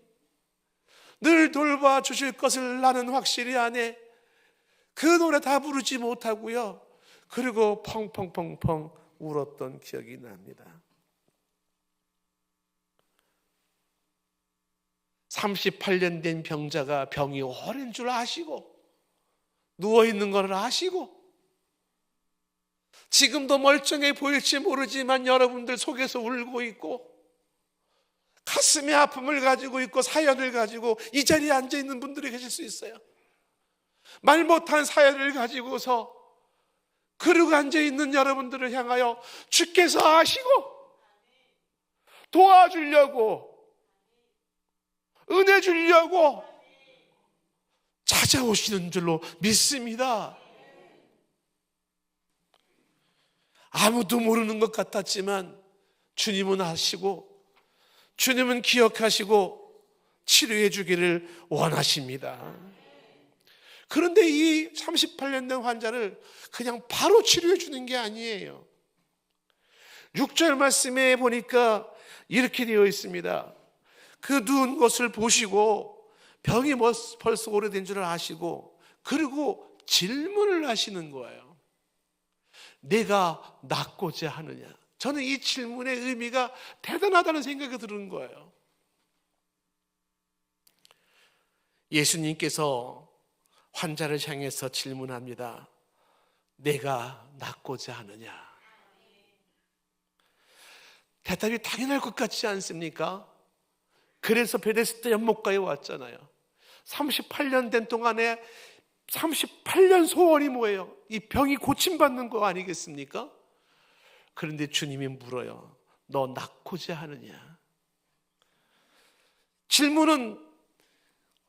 늘 돌봐주실 것을 나는 확실히 아네. 그 노래 다 부르지 못하고요, 그리고 펑펑펑펑 울었던 기억이 납니다. 38년 된 병자가 병이 오랜 줄 아시고 누워있는 걸 아시고 지금도 멀쩡해 보일지 모르지만 여러분들 속에서 울고 있고 가슴에 아픔을 가지고 있고 사연을 가지고 이 자리에 앉아있는 분들이 계실 수 있어요. 말 못한 사연을 가지고서 그러고 앉아있는 여러분들을 향하여 주께서 아시고 도와주려고, 은혜 주려고 찾아오시는 줄로 믿습니다. 아무도 모르는 것 같았지만 주님은 아시고 주님은 기억하시고 치료해 주기를 원하십니다. 그런데 이 38년 된 환자를 그냥 바로 치료해 주는 게 아니에요. 6절 말씀에 보니까 이렇게 되어 있습니다. 그 누운 것을 보시고 병이 벌써 오래된 줄 아시고, 그리고 질문을 하시는 거예요. 내가 낫고자 하느냐. 저는 이 질문의 의미가 대단하다는 생각이 드는 거예요. 예수님께서 환자를 향해서 질문합니다. 내가 낫고자 하느냐. 대답이 당연할 것 같지 않습니까? 그래서 베데스다 연못가에 왔잖아요. 38년 된 동안에 38년 소원이 뭐예요? 이 병이 고침받는 거 아니겠습니까? 그런데 주님이 물어요. 너 낫고자 하느냐? 질문은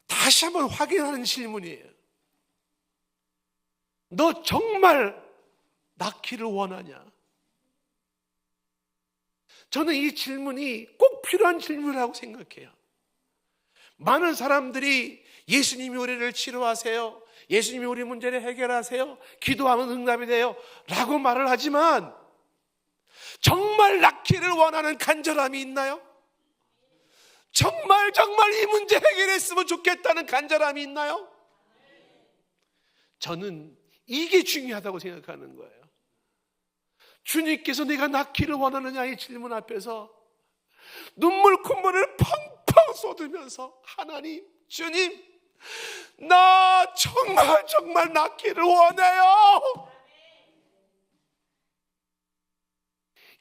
다시 한번 확인하는 질문이에요. 너 정말 낫기를 원하냐? 저는 이 질문이 꼭 필요한 질문이라고 생각해요. 많은 사람들이 예수님이 우리를 치료하세요, 예수님이 우리 문제를 해결하세요, 기도하면 응답이 돼요 라고 말을 하지만 정말 낫기를 원하는 간절함이 있나요? 정말 이 문제 해결했으면 좋겠다는 간절함이 있나요? 저는 이게 중요하다고 생각하는 거예요. 주님께서 내가 낫기를 원하느냐 이 질문 앞에서 눈물 콧물을 펑펑 쏟으면서 하나님, 주님, 나 정말 낫기를 원해요.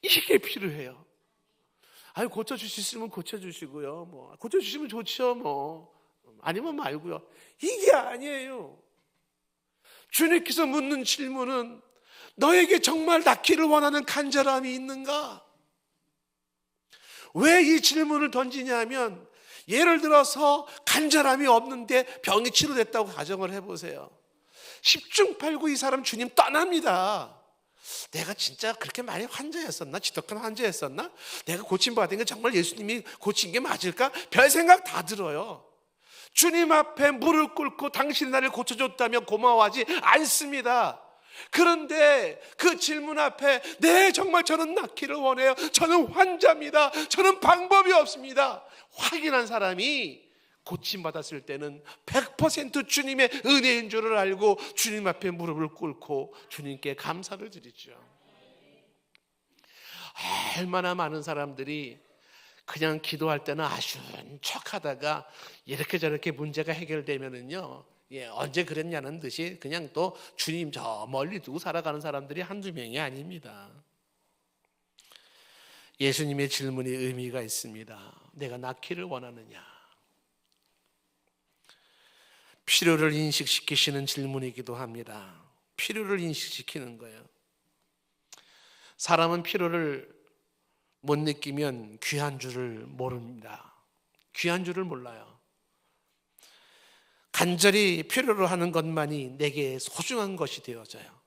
이게 필요해요. 아니, 고쳐주시면 고쳐주시고요, 뭐 고쳐주시면 좋죠, 뭐 아니면 말고요. 이게 아니에요. 주님께서 묻는 질문은 너에게 정말 낫기를 원하는 간절함이 있는가? 왜 이 질문을 던지냐면, 예를 들어서 간절함이 없는데 병이 치료됐다고 가정을 해보세요. 10중 8구 이 사람 주님 떠납니다. 내가 진짜 그렇게 많이 환자였었나? 지독한 환자였었나? 내가 고침받은 게 정말 예수님이 고친 게 맞을까? 별 생각 다 들어요. 주님 앞에 무릎 꿇고 당신이 나를 고쳐줬다며 고마워하지 않습니다. 그런데 그 질문 앞에 네, 정말 저는 낫기를 원해요, 저는 환자입니다, 저는 방법이 없습니다, 확인한 사람이 고침받았을 때는 100% 주님의 은혜인 줄을 알고 주님 앞에 무릎을 꿇고 주님께 감사를 드리죠. 얼마나 많은 사람들이 그냥 기도할 때는 아쉬운 척하다가 이렇게 저렇게 문제가 해결되면은요, 언제 그랬냐는 듯이 그냥 또 주님 저 멀리 두고 살아가는 사람들이 한두 명이 아닙니다. 예수님의 질문이 의미가 있습니다. 내가 낫기를 원하느냐? 필요를 인식시키시는 질문이기도 합니다. 필요를 인식시키는 거예요. 사람은 필요를 못 느끼면 귀한 줄을 모릅니다. 귀한 줄을 몰라요. 간절히 필요로 하는 것만이 내게 소중한 것이 되어져요.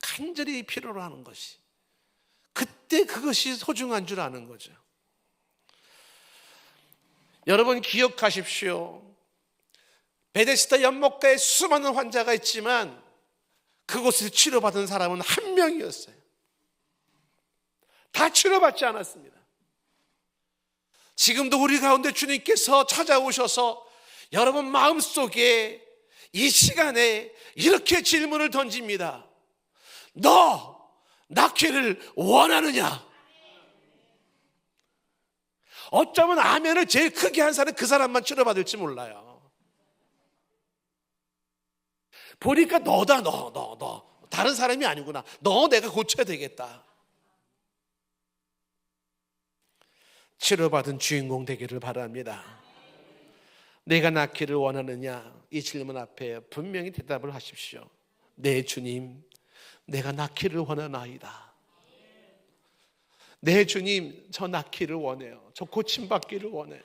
간절히 필요로 하는 것이, 그때 그것이 소중한 줄 아는 거죠. 여러분 기억하십시오. 베데스다 연못가에 수많은 환자가 있지만 그곳에서 치료받은 사람은 한 명이었어요. 다 치료받지 않았습니다. 지금도 우리 가운데 주님께서 찾아오셔서 여러분 마음속에 이 시간에 이렇게 질문을 던집니다. 너 낫기를 원하느냐? 어쩌면 아멘을 제일 크게 한 사람은 그 사람만 치료받을지 몰라요. 보니까 너다, 너 다른 사람이 아니구나, 너 내가 고쳐야 되겠다. 치료받은 주인공 되기를 바랍니다. 내가 낫기를 원하느냐? 이 질문 앞에 분명히 대답을 하십시오. 네 주님, 내가 낫기를 원하나이다. 네 주님, 저 낫기를 원해요. 저 고침받기를 원해요.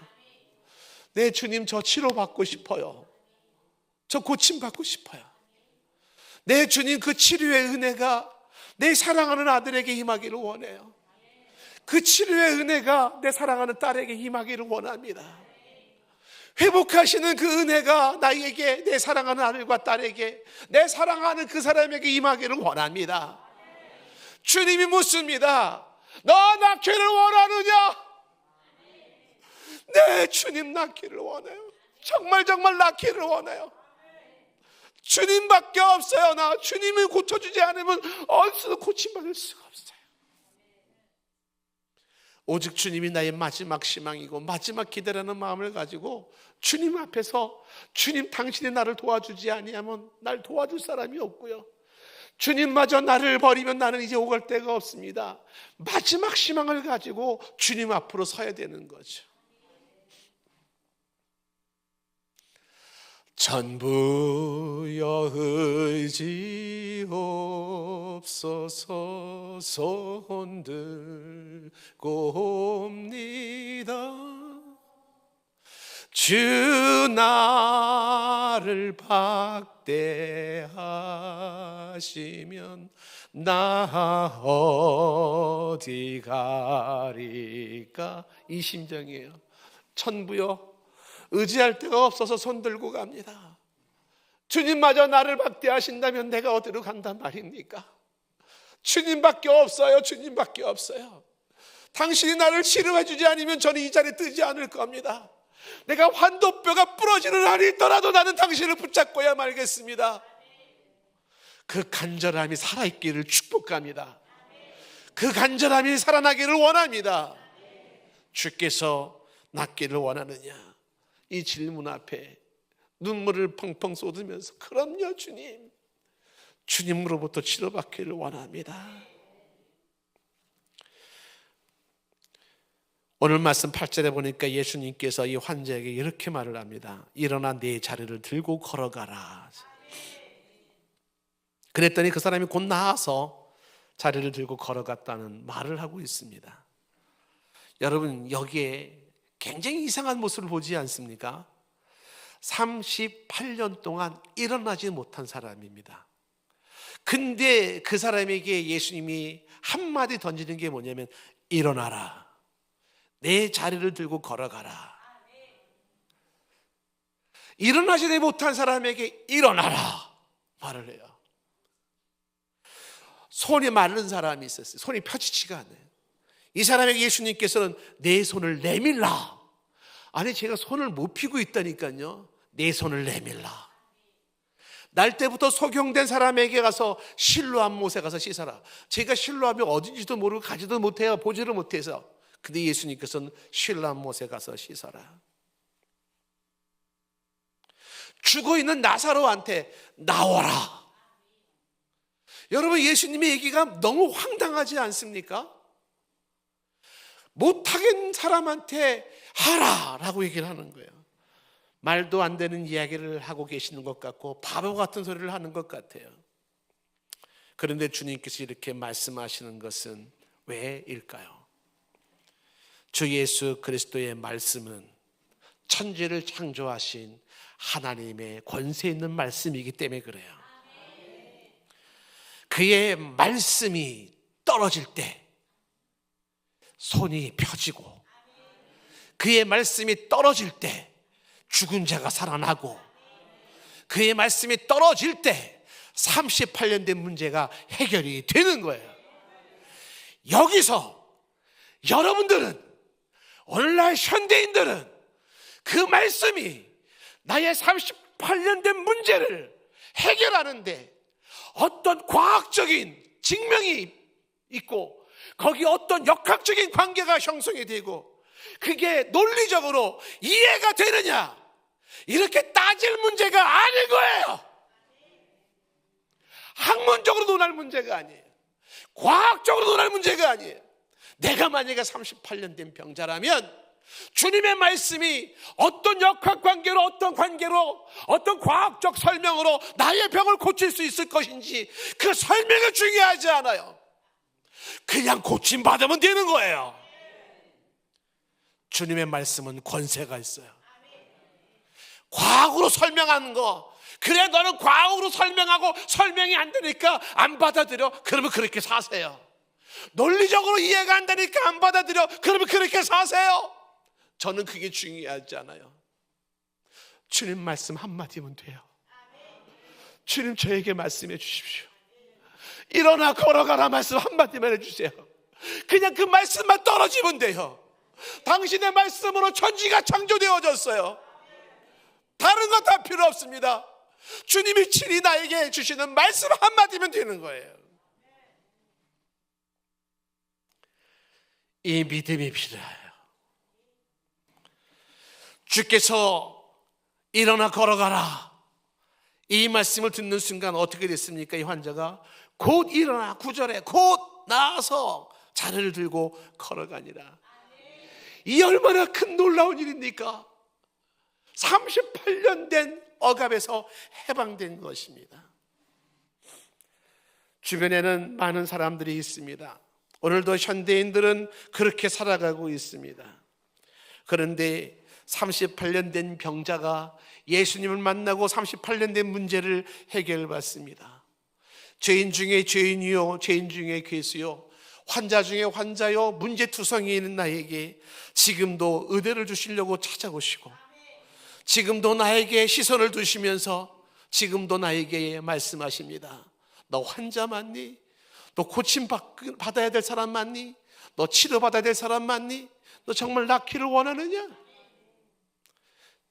네 주님, 저 치료받고 싶어요. 저 고침받고 싶어요. 네 주님, 그 치료의 은혜가 내 사랑하는 아들에게 임하기를 원해요. 그 치료의 은혜가 내 사랑하는 딸에게 임하기를 원합니다. 회복하시는 그 은혜가 나에게, 내 사랑하는 아들과 딸에게, 내 사랑하는 그 사람에게 임하기를 원합니다. 주님이 묻습니다. 너 낫기를 원하느냐? 네 주님, 낫기를 원해요. 정말 낫기를 원해요. 주님밖에 없어요. 나 주님이 고쳐주지 않으면 어디서도 고침받을 수가 없어요. 오직 주님이 나의 마지막 희망이고 마지막 기대라는 마음을 가지고 주님 앞에서, 주님 당신이 나를 도와주지 아니하면 날 도와줄 사람이 없고요, 주님마저 나를 버리면 나는 이제 오갈 데가 없습니다. 마지막 희망을 가지고 주님 앞으로 서야 되는 거죠. 전부여 의지옵소서 손들고 옵니다. 주 나를 박대하시면 나 어디 가리까? 이 심정이에요. 천부여 의지할 데가 없어서 손들고 갑니다. 주님마저 나를 박대하신다면 내가 어디로 간단 말입니까? 주님밖에 없어요. 주님밖에 없어요. 당신이 나를 치료해 주지 않으면 저는 이 자리에 뜨지 않을 겁니다. 내가 환도뼈가 부러지는 한이 있더라도 나는 당신을 붙잡고야 말겠습니다. 그 간절함이 살아있기를 축복합니다. 그 간절함이 살아나기를 원합니다. 주께서 낫기를 원하느냐? 이 질문 앞에 눈물을 펑펑 쏟으면서 그럼요 주님, 주님으로부터 치료받기를 원합니다. 오늘 말씀 8절에 보니까 예수님께서 이 환자에게 이렇게 말을 합니다. 일어나 네 자리를 들고 걸어가라. 그랬더니 그 사람이 곧 나아서 자리를 들고 걸어갔다는 말을 하고 있습니다. 여러분 여기에 굉장히 이상한 모습을 보지 않습니까? 38년 동안 일어나지 못한 사람입니다. 근데 그 사람에게 예수님이 한마디 던지는 게 뭐냐면 일어나라, 내 자리를 들고 걸어가라. 일어나지 못한 사람에게 일어나라 말을 해요. 손이 마른 사람이 있었어요. 손이 펴지지가 않아요. 이 사람에게 예수님께서는 내 손을 내밀라. 아니, 제가 손을 못 펴고 있다니까요. 내 손을 내밀라. 날 때부터 소경된 사람에게 가서 실로암 못에 가서 씻어라. 제가 실로암이 어딘지도 모르고 가지도 못해요. 보지를 못해서. 근데 예수님께서는 실로암 못에 가서 씻어라. 죽어있는 나사로한테 나와라. 여러분, 예수님의 얘기가 너무 황당하지 않습니까? 못하겠는 사람한테 하라라고 얘기를 하는 거예요. 말도 안 되는 이야기를 하고 계시는 것 같고 바보 같은 소리를 하는 것 같아요. 그런데 주님께서 이렇게 말씀하시는 것은 왜일까요? 주 예수 그리스도의 말씀은 천지를 창조하신 하나님의 권세 있는 말씀이기 때문에 그래요. 그의 말씀이 떨어질 때 손이 펴지고, 그의 말씀이 떨어질 때 죽은 자가 살아나고, 그의 말씀이 떨어질 때 38년 된 문제가 해결이 되는 거예요. 여기서 여러분들은, 오늘날 현대인들은 그 말씀이 나의 38년 된 문제를 해결하는데 어떤 과학적인 증명이 있고 거기 어떤 역학적인 관계가 형성이 되고 그게 논리적으로 이해가 되느냐, 이렇게 따질 문제가 아닌 거예요. 학문적으로 논할 문제가 아니에요. 과학적으로 논할 문제가 아니에요. 내가 만약에 38년 된 병자라면 주님의 말씀이 어떤 역학관계로, 어떤 관계로, 어떤 과학적 설명으로 나의 병을 고칠 수 있을 것인지 그 설명이 중요하지 않아요. 그냥 고침받으면 되는 거예요. 주님의 말씀은 권세가 있어요. 과학으로 설명하는 거, 그래 너는 과학으로 설명하고 설명이 안 되니까 안 받아들여. 그러면 그렇게 사세요. 논리적으로 이해가 안 되니까 안 받아들여. 그러면 그렇게 사세요. 저는 그게 중요하지 않아요. 주님 말씀 한마디면 돼요. 주님 저에게 말씀해 주십시오. 일어나 걸어가라 말씀 한마디만 해주세요. 그냥 그 말씀만 떨어지면 돼요. 당신의 말씀으로 천지가 창조되어졌어요. 다른 거 다 필요 없습니다. 주님이 친히 나에게 주시는 말씀 한마디면 되는 거예요. 이 믿음이 필요해요. 주께서 일어나 걸어가라, 이 말씀을 듣는 순간 어떻게 됐습니까? 이 환자가 곧 일어나, 9절에 곧 나아서 자리를 들고 걸어가니라. 이 얼마나 큰 놀라운 일입니까? 38년 된 억압에서 해방된 것입니다. 주변에는 많은 사람들이 있습니다. 오늘도 현대인들은 그렇게 살아가고 있습니다. 그런데 38년 된 병자가 예수님을 만나고 38년 된 문제를 해결받습니다. 죄인 중에 죄인이요, 죄인 중에 괴수요, 환자 중에 환자요, 문제투성이 있는 나에게 지금도 의대를 주시려고 찾아오시고, 지금도 나에게 시선을 두시면서 지금도 나에게 말씀하십니다. 너 환자 맞니? 너 고침 받아야 될 사람 맞니? 너 치료받아야 될 사람 맞니? 너 정말 낫기를 원하느냐?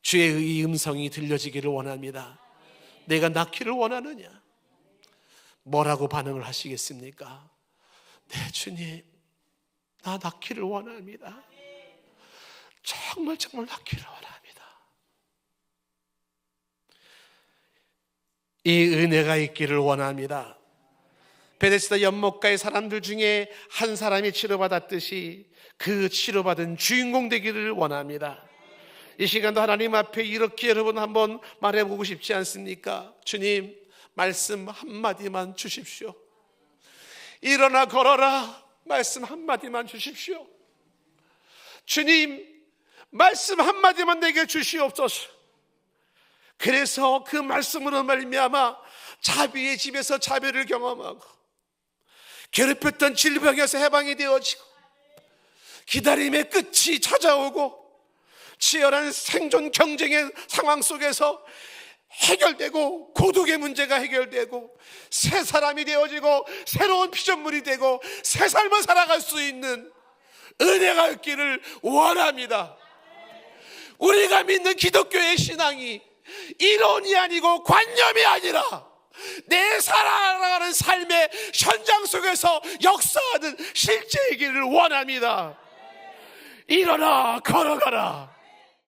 주의 이 음성이 들려지기를 원합니다. 내가 낫기를 원하느냐? 뭐라고 반응을 하시겠습니까? 네, 주님, 나 낫기를 원합니다. 정말 낫기를 원합니다. 이 은혜가 있기를 원합니다. 베데스다 연못가의 사람들 중에 한 사람이 치료받았듯이 그 치료받은 주인공 되기를 원합니다. 이 시간도 하나님 앞에 이렇게 여러분 한번 말해보고 싶지 않습니까? 주님, 말씀 한마디만 주십시오. 일어나 걸어라 말씀 한마디만 주십시오. 주님, 말씀 한마디만 내게 주시옵소서. 그래서 그 말씀으로 말미암아 자비의 집에서 자비를 경험하고, 괴롭혔던 질병에서 해방이 되어지고, 기다림의 끝이 찾아오고, 치열한 생존 경쟁의 상황 속에서 해결되고 고독의 문제가 해결되고 새 사람이 되어지고 새로운 피조물이 되고 새 삶을 살아갈 수 있는 은혜가 있기를 원합니다. 우리가 믿는 기독교의 신앙이 이론이 아니고 관념이 아니라 내 살아가는 삶의 현장 속에서 역사하는 실제이기를 원합니다. 일어나 걸어가라.